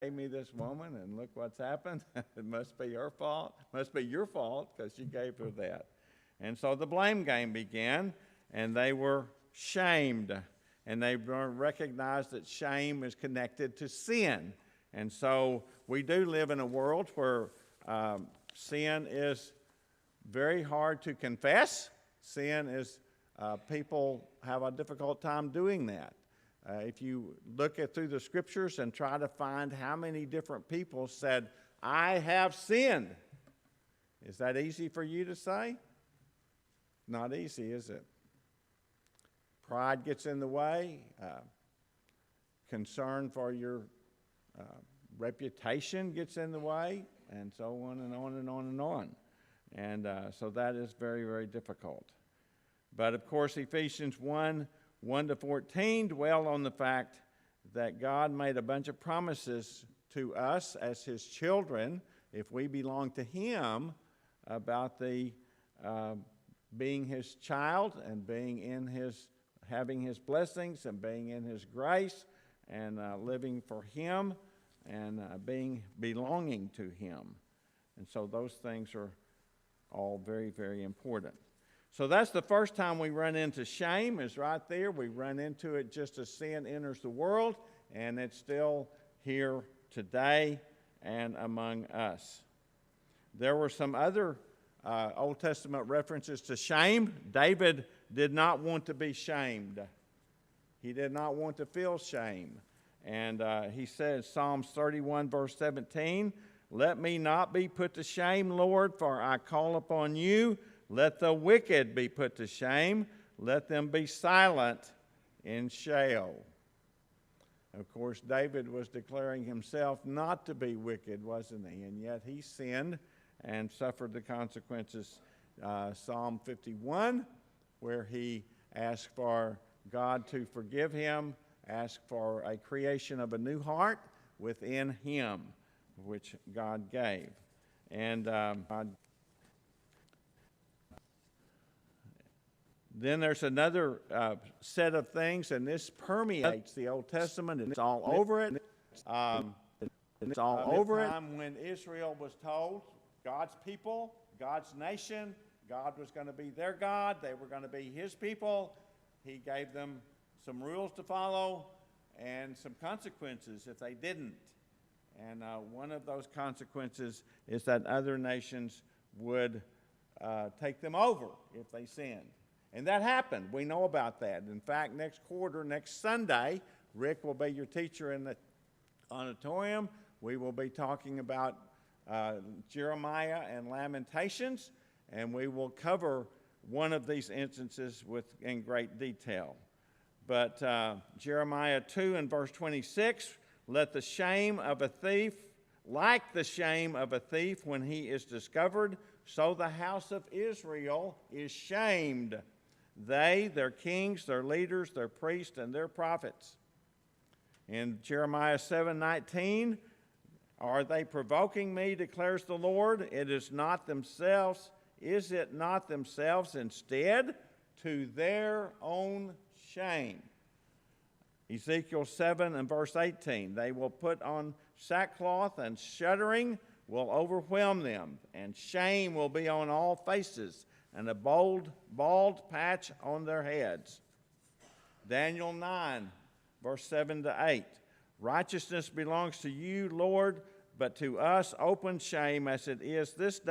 gave me this woman, and look what's happened. It must be her fault. Must be your fault because you gave her that. And so the blame game began, and they were shamed. And they recognized that shame is connected to sin. And so we do live in a world where sin is very hard to confess. Sin is, people have a difficult time doing that. If you look through the scriptures and try to find how many different people said, I have sinned. Is that easy for you to say? Not easy, is it? Pride gets in the way. Concern for your reputation gets in the way, and so on and on and on and on. And so that is very, very difficult. But of course, Ephesians 1:1-14 dwell on the fact that God made a bunch of promises to us as His children, if we belong to Him, about the being His child and being in His, having His blessings and being in His grace and living for Him and belonging to Him. And so those things are all very, very important. So that's the first time we run into shame, is right there. We run into it just as sin enters the world, and it's still here today and among us. There were some other Old Testament references to shame. David did not want to be shamed. He did not want to feel shame. And he says, Psalms 31, verse 17, let me not be put to shame, Lord, for I call upon you. Let the wicked be put to shame. Let them be silent in Sheol. Of course, David was declaring himself not to be wicked, wasn't he? And yet he sinned and suffered the consequences. Psalm 51, where he asked for God to forgive him, asked for a creation of a new heart within him, which God gave. And then there's another set of things, and this permeates the Old Testament. It's all over it. It's all over it. When Israel was told, God's people, God's nation, God was going to be their God, they were going to be His people, He gave them some rules to follow and some consequences if they didn't. And one of those consequences is that other nations would take them over if they sinned. And that happened. We know about that. In fact, next Sunday, Rick will be your teacher in the auditorium. We will be talking about Jeremiah and Lamentations, and we will cover one of these instances in great detail. But Jeremiah 2 and verse 26, let the shame of a thief, like the shame of a thief when he is discovered, so the house of Israel is shamed. They, their kings, their leaders, their priests, and their prophets. In Jeremiah 7:19, are they provoking me, declares the Lord? Is it not themselves instead to their own shame? Ezekiel 7 and verse 18, they will put on sackcloth, and shuddering will overwhelm them, and shame will be on all faces, and a bald patch on their heads. Daniel 9, verse 7-8, righteousness belongs to you, Lord, but to us open shame as it is this day.